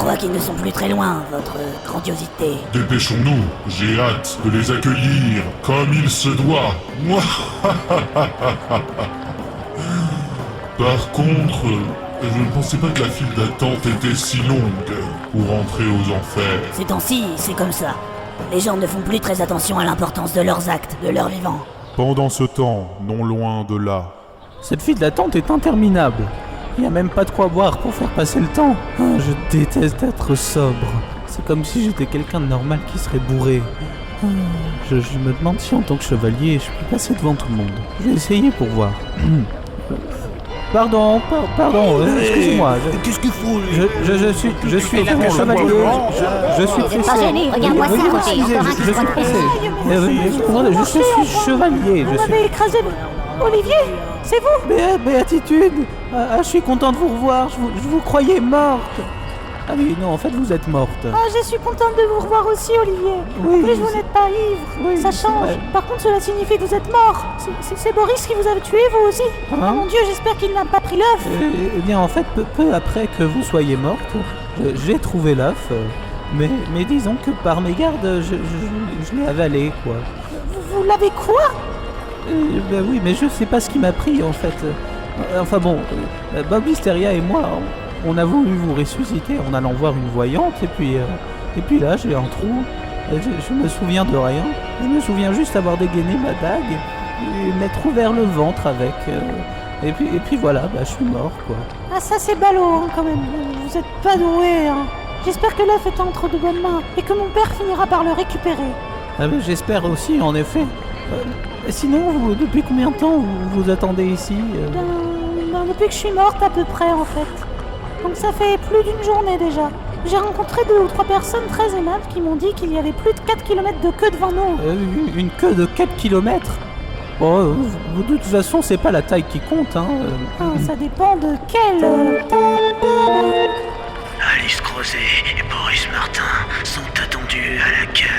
crois qu'ils ne sont plus très loin, votre grandiosité. Dépêchons-nous, j'ai hâte de les accueillir comme il se doit. Moi. Par contre, je ne pensais pas que la file d'attente était si longue pour entrer aux enfers. Ces temps-ci, c'est comme ça. Les gens ne font plus très attention à l'importance de leurs actes, de leur vivant. Pendant ce temps, non loin de là, Cette file d'attente est interminable. Il n'y a même pas de quoi boire pour faire passer le temps. Ah, je déteste être sobre. C'est comme si j'étais quelqu'un de normal qui serait bourré. Ah, je me demande si en tant que chevalier, je peux passer devant tout le monde. Je vais essayer pour voir. Pardon, excusez-moi. Qu'est-ce qu'il faut, lui Je suis un chevalier. Je suis pressé. Pas gêné, regarde-moi ça, Veuillez Roger, m'excuser, encore un je qui suis se pressé. presse. Je suis chevalier. Vous m'avez écrasé. Olivier, c'est vous? Béatitude, je suis content de vous revoir. Je vous croyais morte. Ah oui, non, en fait, vous êtes morte. Ah, je suis contente de vous revoir aussi, Olivier. Oui, En plus, vous n'êtes pas ivre. oui, Ça c'est change. vrai. Par contre, cela signifie que vous êtes mort. C'est Boris qui vous a tué, vous aussi. Hein Oh mon Dieu, j'espère qu'il n'a pas pris l'œuf. Eh bien, en fait, peu après que vous soyez morte, j'ai trouvé l'œuf. Mais disons que par mégarde, je l'ai avalé, quoi. Vous l'avez quoi? Ben oui, mais je sais pas ce qui m'a pris, en fait. Enfin bon, Bob Listeria et moi, on a voulu vous ressusciter en allant voir une voyante, et puis là, j'ai un trou. Je me souviens de rien. Je me souviens juste avoir dégainé ma dague et m'être ouvert le ventre avec. Et puis voilà, je suis mort, quoi. Ah, ça c'est ballot, hein, quand même. Vous êtes pas doué, hein. J'espère que l'œuf est entre de bonnes mains et que mon père finira par le récupérer. Ah ben, j'espère aussi, en effet. Sinon, depuis combien de temps vous attendez ici Depuis que je suis morte, à peu près, en fait. Donc ça fait plus d'une journée déjà. J'ai rencontré 2 ou 3 personnes très aimables qui m'ont dit qu'il y avait plus de 4 km de queue devant nous. Une queue de 4 km. Bon, de toute façon, c'est pas la taille qui compte, hein. Ah, ça dépend de quelle... Alice Crozet et Boris Martin sont attendus à l'accueil.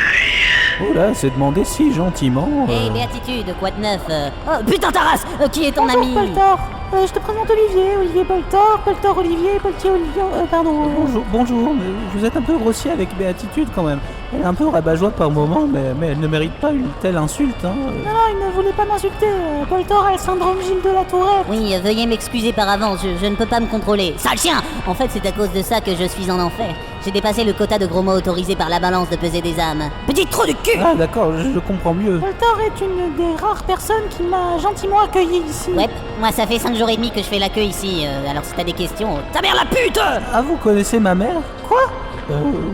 Oh là, c'est demandé si gentiment. Hé, Béatitude, quoi de neuf Oh, putain, ta race Qui est ton Bonjour, ami Poltor. Je te présente Olivier Poltor, Poltor Olivier, Poltier Olivier... pardon... Bonjour, mais vous êtes un peu grossier avec Béatitude quand même. Elle est un peu rabat-joie par moment, mais elle ne mérite pas une telle insulte, hein. Non, il ne voulait pas m'insulter. Poltor a le syndrome Gilles de la Tourette. Oui, veuillez m'excuser par avance, je ne peux pas me contrôler. Sale chien! En fait, c'est à cause de ça que je suis en enfer. J'ai dépassé le quota de gros mots autorisé par la balance de peser des âmes. Petit trou du cul! Ah d'accord, je comprends mieux. Poltor est une des rares personnes qui m'a gentiment accueilli ici. Ouais, moi ça fait 5 jours et demi que je fais l'accueil ici, alors si t'as des questions... Ta mère la pute! Ah, vous connaissez ma mère? Quoi?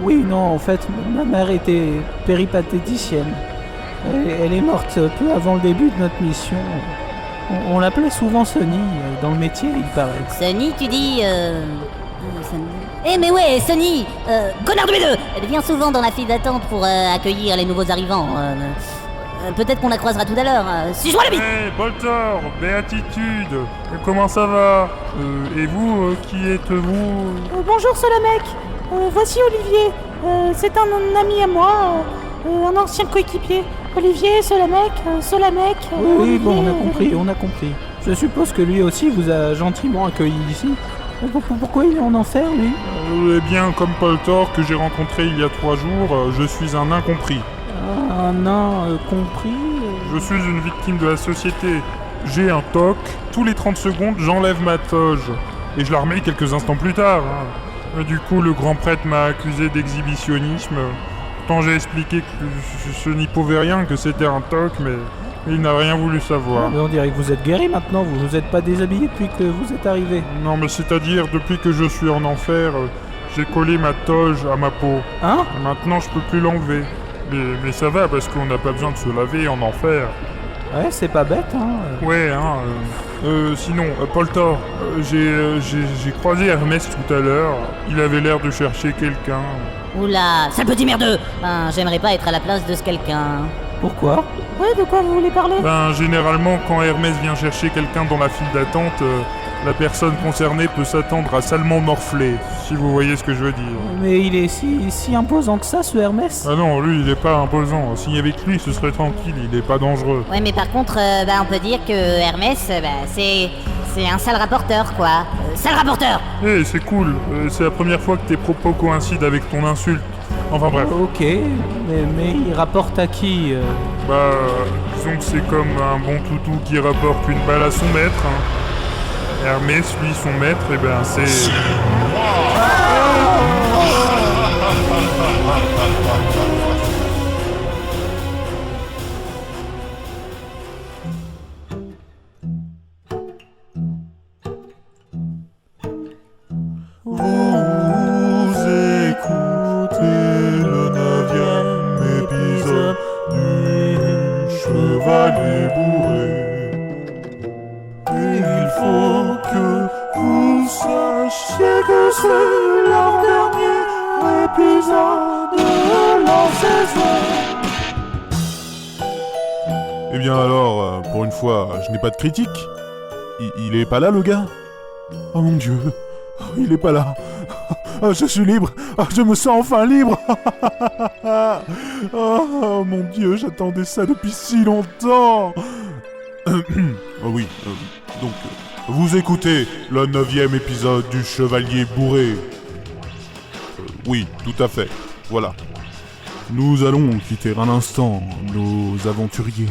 Oui, non, en fait, ma mère était péripatéticienne. Elle est morte peu avant le début de notre mission. On l'appelait souvent Sonny, dans le métier, il paraît. Sonny, tu dis... Eh mais ouais, Sonny connard de B2! Elle vient souvent dans la file d'attente pour accueillir les nouveaux arrivants. Peut-être qu'on la croisera tout à l'heure. Si je vois la bite! Hey, Boltor, Béatitude, comment ça va? Et vous, qui êtes-vous? Bonjour Solamec. Voici Olivier. C'est un ami à moi, un ancien coéquipier. Olivier, Solamec, Oui, Olivier, bon, on a compris. Je suppose que lui aussi vous a gentiment accueilli ici. Pourquoi il est en enfer, lui? Eh bien, comme Boltor que j'ai rencontré il y a 3 jours, je suis un incompris. Un nain compris? Je suis une victime de la société. J'ai un toc, tous les 30 secondes, j'enlève ma toge. Et je la remets quelques instants plus tard. Hein. Du coup, le grand prêtre m'a accusé d'exhibitionnisme. Pourtant, j'ai expliqué que je n'y pouvais rien, que c'était un toc, mais il n'a rien voulu savoir. Mais on dirait que vous êtes guéri maintenant, vous vous êtes pas déshabillé depuis que vous êtes arrivé. Non, mais c'est-à-dire, depuis que je suis en enfer, j'ai collé ma toge à ma peau. Hein? Et maintenant, je peux plus l'enlever. Mais ça va, parce qu'on n'a pas besoin de se laver en enfer. Ouais, c'est pas bête, hein. Ouais, hein. Sinon, Poltor, j'ai croisé Hermès tout à l'heure. Il avait l'air de chercher quelqu'un. Oula, sale petit merdeux! Ben, j'aimerais pas être à la place de ce quelqu'un. Pourquoi? Ouais, de quoi vous voulez parler? Ben, généralement, quand Hermès vient chercher quelqu'un dans la file d'attente, la personne concernée peut s'attendre à salement morfler, si vous voyez ce que je veux dire. Mais il est si imposant que ça, ce Hermès? Ah non, lui, il est pas imposant. S'il y avait que lui, ce serait tranquille, il est pas dangereux. Ouais, mais par contre, on peut dire que Hermès, c'est un sale rapporteur, quoi. Sale rapporteur! Eh, c'est cool, c'est la première fois que tes propos coïncident avec ton insulte. Enfin bref. Ok, mais il rapporte à qui Bah, disons que c'est comme un bon toutou qui rapporte une balle à son maître. Hein. Hermès, lui, son maître, et ben c'est... Vous écoutez le 9e épisode du Chevalier Bourré. Et il faut que vous sachiez que c'est leur dernier épisode de la saison. Eh bien alors, pour une fois, je n'ai pas de critique. Il est pas là, le gars? Oh mon Dieu, il est pas là. Je suis libre. Je me sens enfin libre. Oh mon Dieu, j'attendais ça depuis si longtemps. Oh oui, donc, vous écoutez le 9e épisode du Chevalier Bourré. Oui, tout à fait, voilà. Nous allons quitter un instant nos aventuriers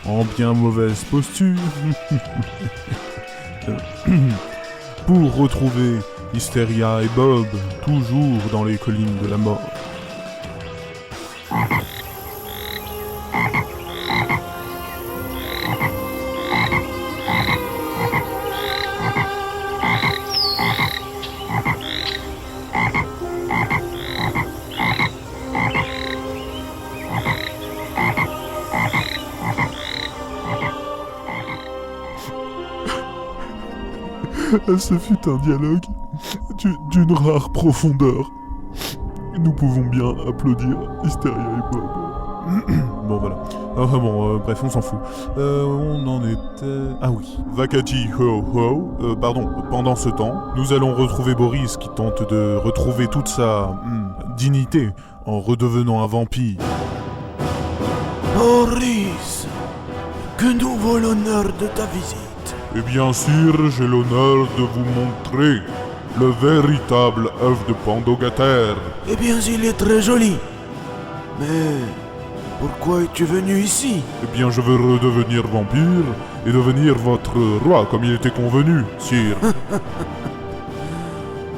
en bien mauvaise posture pour retrouver Hysteria et Bob toujours dans les collines de la mort. Ce fut un dialogue d'une rare profondeur. Nous pouvons bien applaudir Hysteria et Bob. Bon voilà. Enfin bon, bref, on s'en fout. On en était... Ah oui. Vacati ho ho. Pardon, pendant ce temps, nous allons retrouver Boris qui tente de retrouver toute sa dignité en redevenant un vampire. Boris, que nous vaut l'honneur de ta visite? Et bien sûr, j'ai l'honneur de vous montrer le véritable œuf de Pandogater. Eh bien, il est très joli. Mais pourquoi es-tu venu ici? Eh bien, je veux redevenir vampire et devenir votre roi comme il était convenu, sire.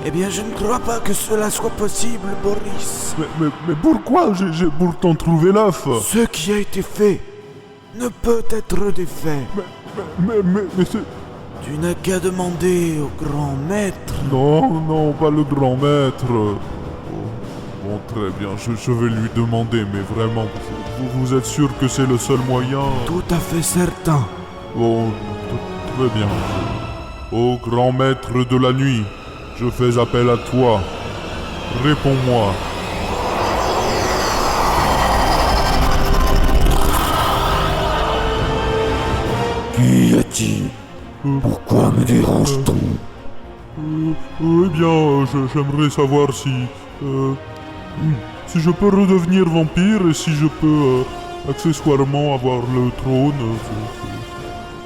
Eh bien, je ne crois pas que cela soit possible, Boris. Mais pourquoi? J'ai pourtant trouvé l'œuf. Ce qui a été fait ne peut être défait. Mais c'est... Tu n'as qu'à demander au grand maître. Non, pas le grand maître. Bon, très bien, je vais lui demander, mais vraiment, vous êtes sûr que c'est le seul moyen? Tout à fait certain. Bon, très bien. Ô grand maître de la nuit, je fais appel à toi. Réponds-moi. Qui a-t-il? Pourquoi me dérange-t-on? Eh bien, j'aimerais savoir si je peux redevenir vampire et si je peux accessoirement avoir le trône.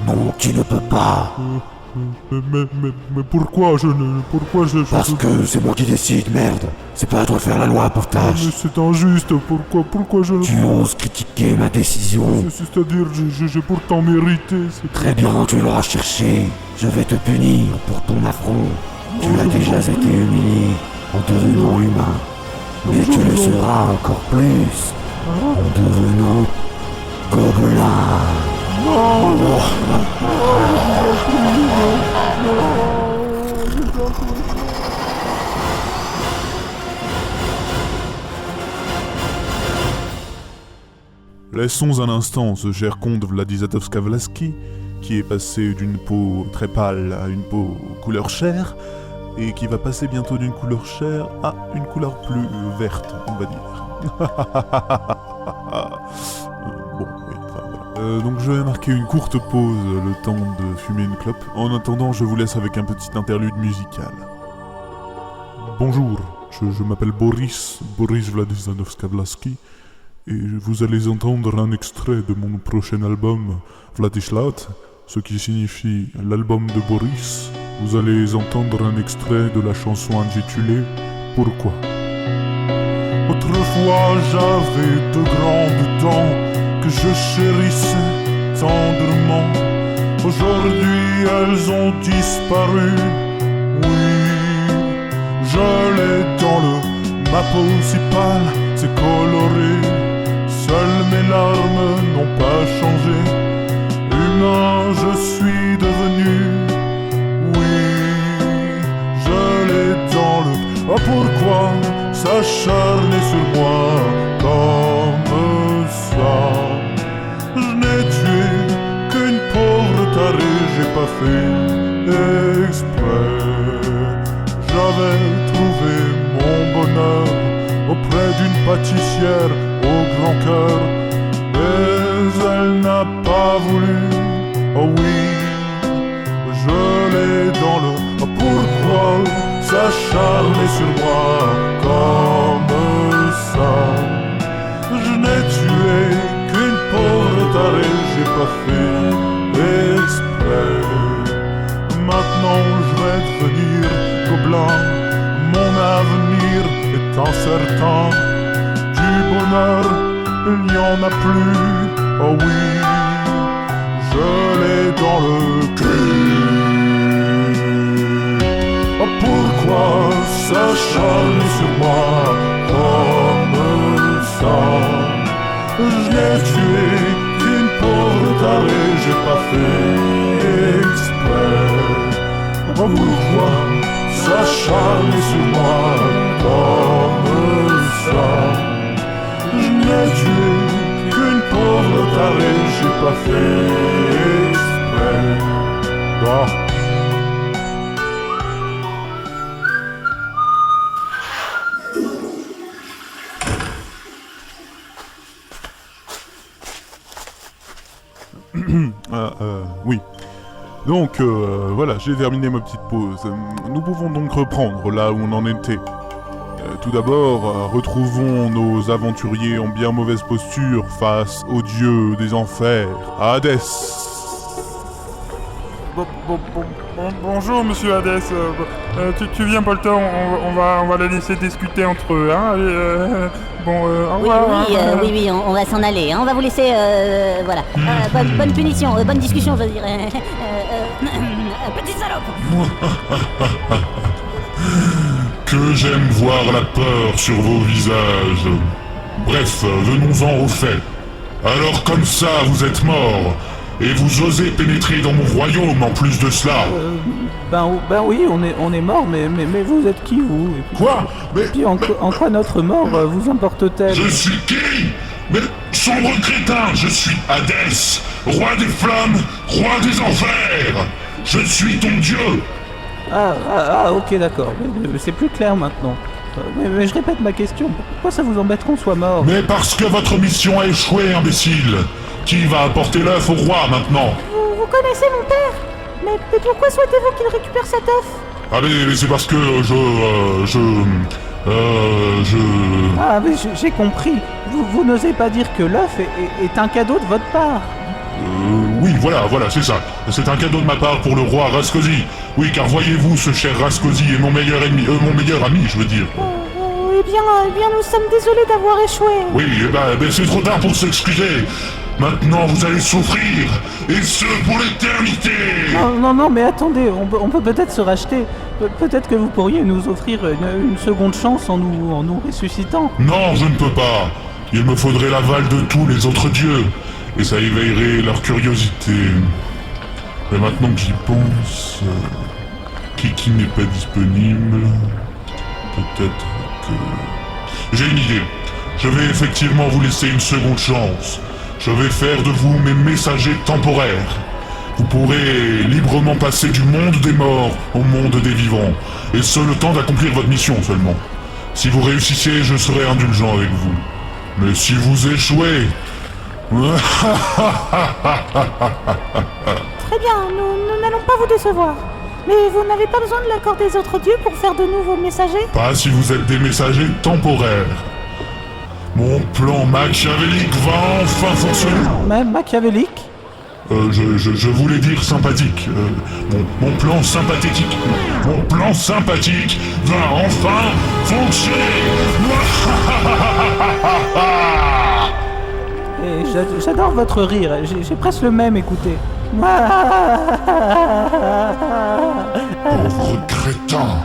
Non, tu ne peux pas. Mais pourquoi Parce que c'est moi qui décide, merde. C'est pas à toi de faire la loi, portage. Mais c'est injuste, pourquoi je... Tu oses critiquer ma décision. C'est-à-dire, j'ai pourtant mérité... Très bien, tu l'auras cherché. Je vais te punir pour ton affront. Tu as déjà été humilié en devenant humain. Mais tu le seras encore plus en devenant gobelin. Laissons un instant ce cher comte Władysławski, qui est passé d'une peau très pâle à une peau couleur chair, et qui va passer bientôt d'une couleur chair à une couleur plus verte, on va dire. Bon, oui, enfin voilà. Donc je vais marquer une courte pause, le temps de fumer une clope. En attendant, je vous laisse avec un petit interlude musical. Bonjour, je m'appelle Boris Władysławski, et vous allez entendre un extrait de mon prochain album, Władysław, ce qui signifie l'album de Boris, Vous allez entendre un extrait de la chanson intitulée « Pourquoi ». Autrefois j'avais de grandes dents que je chérissais tendrement. Aujourd'hui elles ont disparu. Oui, je l'ai dans le ma peau si pâle, c'est coloré. Seules mes larmes n'ont pas changé. Humain je suis devenu. Oui, je l'ai dans le... Oh pourquoi s'acharner sur moi comme ça? Je n'ai tué qu'une pauvre tarée, j'ai pas fait exprès. J'avais trouvé mon bonheur auprès d'une pâtissière au grand cœur, mais elle n'a pas voulu. Oh oui, je l'ai dans le... Oh pourquoi s'acharner sur moi comme ça? Je n'ai tué qu'une pauvre tarée, j'ai pas fait exprès. Maintenant je vais devenir gobelin, mon avenir est incertain. Du bonheur, il n'y en a plus, oh oui, je l'ai dans le cul. Oh pourquoi s'acharner sur moi comme ça? Je n'ai tué qu'une pauvre tarée, j'ai pas fait exprès. Oh pourquoi s'acharner sur moi comme ça? Je n'ai tué qu'une pauvre tarée, j'ai pas fait exprès. Ah. Oui. Donc, voilà, j'ai terminé ma petite pause. Nous pouvons donc reprendre là où on en était. Tout d'abord, retrouvons nos aventuriers en bien mauvaise posture face au dieu des enfers, Hadès. Bonjour monsieur Hadès, tu viens Polter, on va les laisser discuter entre eux, hein. Au revoir. Oui, on va s'en aller, hein. On va vous laisser, voilà. Bonne punition, bonne discussion, je veux dire. Petite salope. Que j'aime voir la peur sur vos visages. Bref, venons-en au fait. Alors comme ça, vous êtes morts, et vous osez pénétrer dans mon royaume en plus de cela. Ben oui, on est mort, mais vous êtes qui, vous? Et puis, Quoi? Mais... Et puis en quoi notre mort vous importe-t-elle? Je suis qui? Mais sombre crétin, je suis Hadès, roi des flammes, roi des enfers. Je suis ton dieu. Ah, ok, d'accord. Mais c'est plus clair maintenant. Mais je répète ma question. Pourquoi ça vous embête qu'on soit mort? Mais parce que votre mission a échoué, imbécile. Qui va apporter l'œuf au roi maintenant? Vous connaissez mon père? Mais pourquoi souhaitez-vous qu'il récupère cet œuf? Ah mais c'est parce que Ah, mais j'ai compris. Vous n'osez pas dire que l'œuf est un cadeau de votre part. Oui, voilà, c'est ça. C'est un cadeau de ma part pour le roi Rascosi. Oui, car voyez-vous, ce cher Rascosi est mon meilleur ennemi, mon meilleur ami, je veux dire. Eh bien, nous sommes désolés d'avoir échoué. Oui, c'est trop tard pour s'excuser. Maintenant, vous allez souffrir, et ce pour l'éternité. Non, mais attendez, on peut peut-être se racheter. Peut-être que vous pourriez nous offrir une seconde chance en nous ressuscitant. Non, je ne peux pas. Il me faudrait l'aval de tous les autres dieux, et ça éveillerait leur curiosité. Mais maintenant que j'y pense, qui n'est pas disponible, peut-être que... J'ai une idée. Je vais effectivement vous laisser une seconde chance. Je vais faire de vous mes messagers temporaires. Vous pourrez librement passer du monde des morts au monde des vivants, et ce le temps d'accomplir votre mission seulement. Si vous réussissez, je serai indulgent avec vous. Mais si vous échouez... Très bien, nous n'allons pas vous décevoir. Mais vous n'avez pas besoin de l'accord des autres dieux pour faire de nouveaux messagers? Pas si vous êtes des messagers temporaires. Mon plan machiavélique va enfin fonctionner. Même machiavélique? Je voulais dire sympathique. Mon plan sympathétique. Mon plan sympathique va enfin fonctionner. Et j'adore votre rire, j'ai presque le même, écoutez. Pauvre crétin.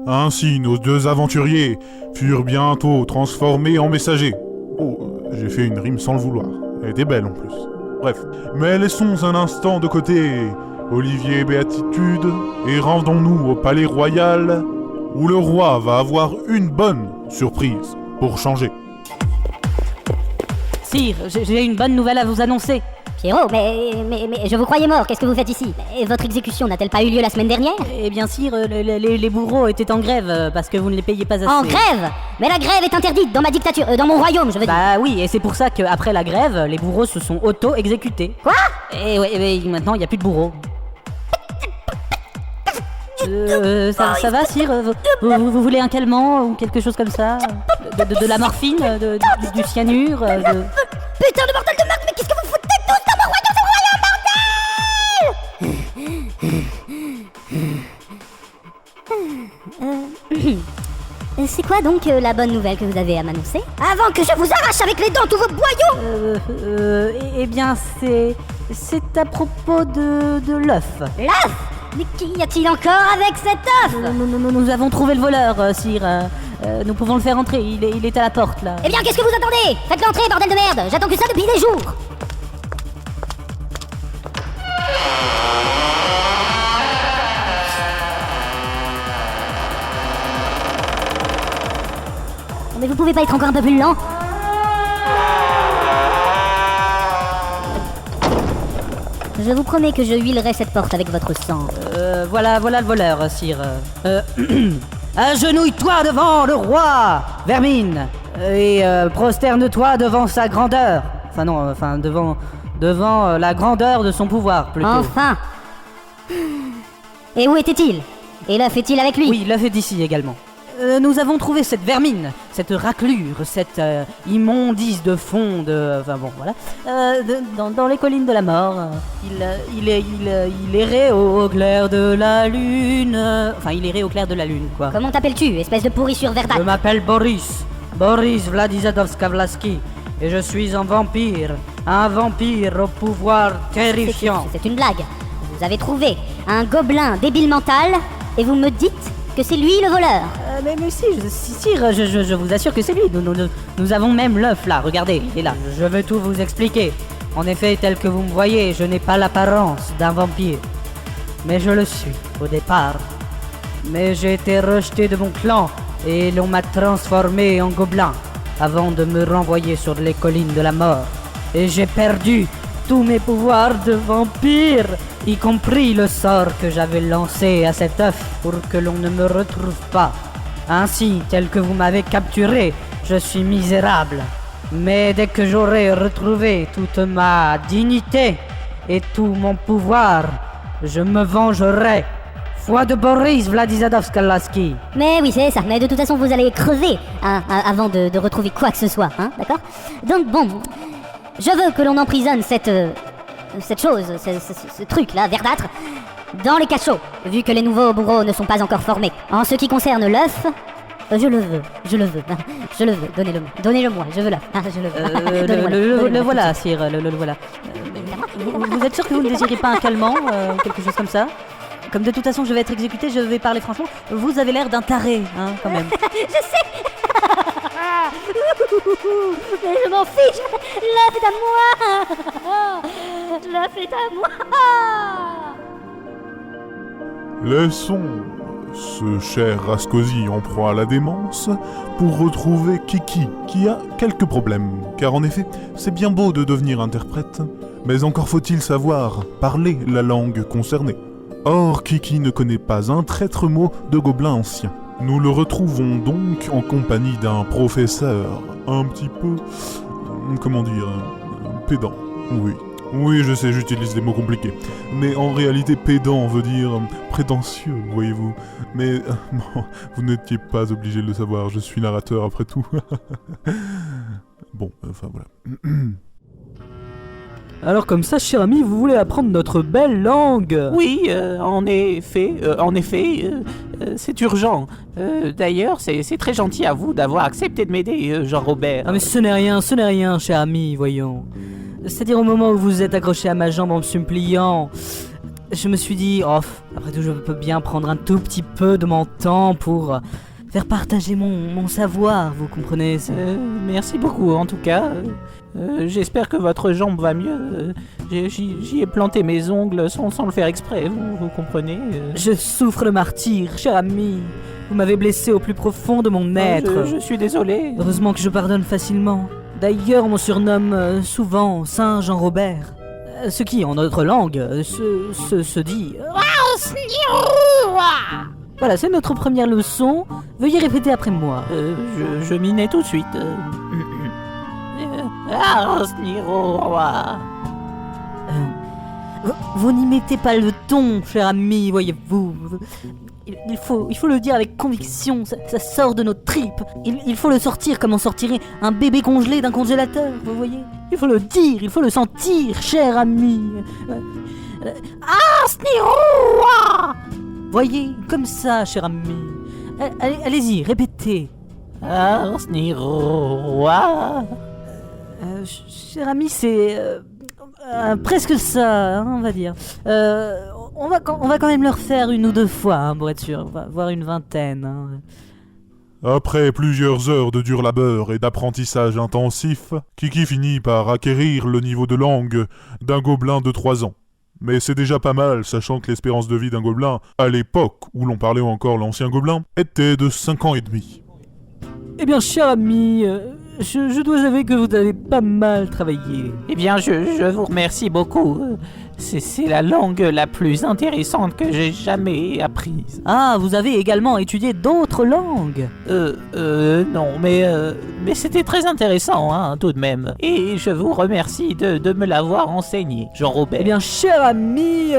Ainsi, nos deux aventuriers furent bientôt transformés en messagers. Oh, j'ai fait une rime sans le vouloir. Elle était belle en plus. Bref, mais laissons un instant de côté Olivier et Béatitude et rendons-nous au palais royal où le roi va avoir une bonne surprise pour changer. Sire, j'ai une bonne nouvelle à vous annoncer. Pierrot, mais je vous croyais mort, qu'est-ce que vous faites ici? Et votre exécution n'a-t-elle pas eu lieu la semaine dernière? Eh bien, sire, les bourreaux étaient en grève parce que vous ne les payez pas assez. En grève? Mais la grève est interdite dans ma dictature, dans mon royaume, je veux dire. Bah oui, et c'est pour ça qu'après la grève, les bourreaux se sont auto-exécutés. Quoi? Et ouais, maintenant, il n'y a plus de bourreaux. Ça va, sire? Vous voulez un calmant ou quelque chose comme ça? De la morphine? Du cyanure? Putain de mortel de merde, mais qu'est-ce que vous foutez tous dans mon royaume? C'est quoi donc la bonne nouvelle que vous avez à m'annoncer? Avant que je vous arrache avec les dents tous vos boyaux! Eh bien, c'est à propos de l'œuf. L'œuf? Mais qu'y a-t-il encore avec cet œuf? Nous avons trouvé le voleur, sire. Nous pouvons le faire entrer, il est à la porte, là. Eh bien, qu'est-ce que vous attendez? Faites-le entrer, bordel de merde! J'attends que ça depuis des jours! Mais vous pouvez pas être encore un peu plus lent? Je vous promets que je huilerai cette porte avec votre sang. Voilà le voleur, sire. Agenouille-toi devant le roi, Vermine, et prosterne-toi devant sa grandeur. Devant la grandeur de son pouvoir, plutôt. Enfin! Et où était-il? Et l'œuf est-il avec lui? Oui, l'œuf est ici également. Nous avons trouvé cette vermine, cette raclure, cette immondice de fond dans les collines de la mort. Il errait au clair de la lune. Il errait au clair de la lune, quoi. Comment t'appelles-tu, espèce de pourrissure verdâtre? Je m'appelle Boris Vladizadovskavlaski, et je suis un vampire au pouvoir terrifiant. C'est une blague. Vous avez trouvé un gobelin débile mental, et vous me dites que c'est lui le voleur. Mais si, sire, je vous assure que c'est lui. Nous avons même l'œuf là, regardez, il est là. Je vais tout vous expliquer. En effet, tel que vous me voyez, je n'ai pas l'apparence d'un vampire. Mais je le suis, au départ. Mais j'ai été rejeté de mon clan, et l'on m'a transformé en gobelin, avant de me renvoyer sur les collines de la mort. Et j'ai perdu tous mes pouvoirs de vampire, y compris le sort que j'avais lancé à cet œuf pour que l'on ne me retrouve pas. Ainsi, tel que vous m'avez capturé, je suis misérable. Mais dès que j'aurai retrouvé toute ma dignité et tout mon pouvoir, je me vengerai. Foi de Boris Vladizadovskalaski. Mais oui, c'est ça. Mais de toute façon, vous allez crever avant de retrouver quoi que ce soit, hein, d'accord? Donc bon, je veux que l'on emprisonne cette chose, ce truc-là, verdâtre, dans les cachots, vu que les nouveaux bourreaux ne sont pas encore formés. En ce qui concerne l'œuf, je le veux, donnez-le-moi, je veux l'œuf, je le veux. Le voilà, sire, le voilà. Vous êtes sûr que vous ne désirez pas un calmant, quelque chose comme ça? Comme de toute façon je vais être exécuté, je vais parler franchement, vous avez l'air d'un taré, hein, quand même. Je sais. Mais je m'en fiche. L'œuf est à moi. L'œuf est à moi. Laissons ce cher Rascosi en proie à la démence pour retrouver Kiki, qui a quelques problèmes. Car en effet, c'est bien beau de devenir interprète, mais encore faut-il savoir parler la langue concernée. Or, Kiki ne connaît pas un traître mot de gobelin ancien. Nous le retrouvons donc en compagnie d'un professeur un petit peu... pédant. Oui, je sais, j'utilise des mots compliqués. Mais en réalité, pédant veut dire prétentieux, voyez-vous. Mais bon, vous n'étiez pas obligé de le savoir, je suis narrateur après tout. Bon, enfin voilà. Alors comme ça, cher ami, vous voulez apprendre notre belle langue? Oui, en effet, c'est urgent. D'ailleurs, c'est très gentil à vous d'avoir accepté de m'aider, Jean-Robert. Ah mais ce n'est rien, cher ami, voyons. C'est-à-dire au moment où vous êtes accroché à ma jambe en me suppliant, je me suis dit, après tout, je peux bien prendre un tout petit peu de mon temps pour faire partager mon savoir, vous comprenez? Merci beaucoup, en tout cas. J'espère que votre jambe va mieux. J'y ai planté mes ongles sans le faire exprès, vous comprenez? Je souffre de martyr, cher ami. Vous m'avez blessé au plus profond de mon être. Je suis désolé. Heureusement que je pardonne facilement. D'ailleurs, on me surnomme souvent Saint Jean-Robert. Ce qui, en notre langue, se dit... Voilà, c'est notre première leçon. Veuillez répéter après moi. Je m'y mets tout de suite. Vous n'y mettez pas le ton, cher ami, voyez-vous. Il faut le dire avec conviction, ça sort de nos tripes. Il faut le sortir comme on sortirait un bébé congelé d'un congélateur, vous voyez. Il faut le dire, il faut le sentir, cher ami. Voyez, comme ça, cher ami. Allez-y, répétez. Cher ami, c'est presque ça, hein, on va dire. On va quand même le refaire une ou deux fois, hein, pour être sûr, voire une vingtaine. Hein. Après plusieurs heures de dur labeur et d'apprentissage intensif, Kiki finit par acquérir le niveau de langue d'un gobelin de 3 ans. Mais c'est déjà pas mal, sachant que l'espérance de vie d'un gobelin, à l'époque où l'on parlait encore l'ancien gobelin, était de 5 ans et demi. Eh bien, cher ami, je dois avouer que vous avez pas mal travaillé. Eh bien, je vous remercie beaucoup. C'est la langue la plus intéressante que j'ai jamais apprise. Ah, vous avez également étudié d'autres langues? Non, mais c'était très intéressant, hein, tout de même. Et je vous remercie de me l'avoir enseigné, Jean-Robert. Eh bien, cher ami,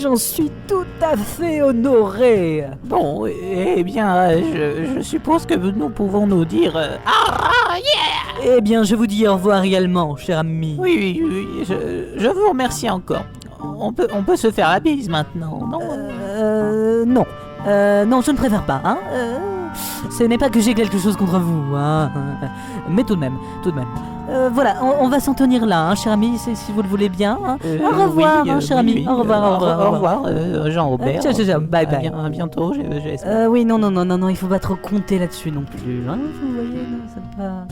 j'en suis tout à fait honoré. Bon, eh bien, je suppose que nous pouvons nous dire... yeah! Eh bien, je vous dis au revoir également, cher ami. Oui, je vous remercie encore. On peut se faire la bise maintenant, non? Non. Non, je ne préfère pas, hein. Ce n'est pas que j'ai quelque chose contre vous, hein. Mais tout de même. Voilà, on va s'en tenir là, hein, cher ami, si vous le voulez bien. Hein. Au revoir, oui, cher ami. Au revoir, Jean-Robert. Ciao, bye. À bientôt, j'espère. Oui, non, il faut pas trop compter là-dessus non plus. Hein, vous voyez, non, c'est pas...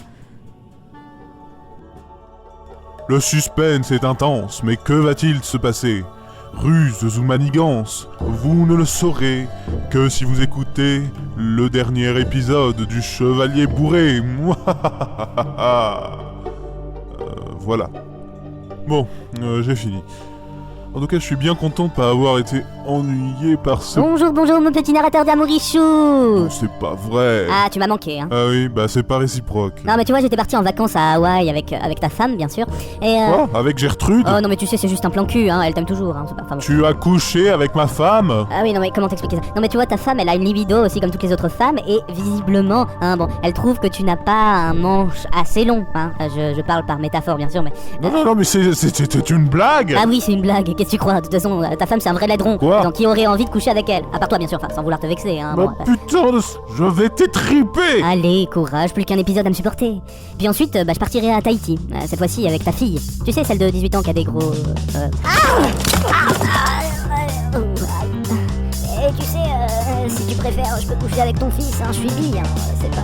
Le suspense est intense, mais que va-t-il se passer? Ruses ou manigances, vous ne le saurez que si vous écoutez le dernier épisode du Chevalier Bourré. Voilà. Bon, j'ai fini. En tout cas, je suis bien content de pas avoir été ennuyé par ce... Bonjour, mon petit narrateur d'amourichou. C'est pas vrai. Ah, tu m'as manqué, hein. Ah oui, bah c'est pas réciproque. Non, mais tu vois, j'étais parti en vacances à Hawaï avec ta femme, bien sûr. Et Quoi? Avec Gertrude? Oh non, mais tu sais, c'est juste un plan cul, hein. Elle t'aime toujours, hein. Enfin, bon. Tu as couché avec ma femme? Ah oui, non, mais comment t'expliquer ça? Non, mais tu vois, ta femme, elle a une libido aussi comme toutes les autres femmes. Et visiblement, hein, bon, elle trouve que tu n'as pas un manche assez long, hein. Je parle par métaphore, bien sûr, mais... Non, mais c'était une blague. Ah oui, c'est une blague. Qu'est-ce que tu crois? De toute façon, ta femme, c'est un vrai laidron. Quoi? Donc, qui aurait envie de coucher avec elle? À part toi, bien sûr, enfin, sans vouloir te vexer, hein. Bah, putain de... Je vais t'étriper. Allez, courage, plus qu'un épisode à me supporter. Puis ensuite, je partirai à Tahiti. Cette fois-ci, avec ta fille. Tu sais, celle de 18 ans qui a des gros... Et tu sais, si tu préfères, je peux coucher avec ton fils, hein. Je suis bi, hein. C'est pas...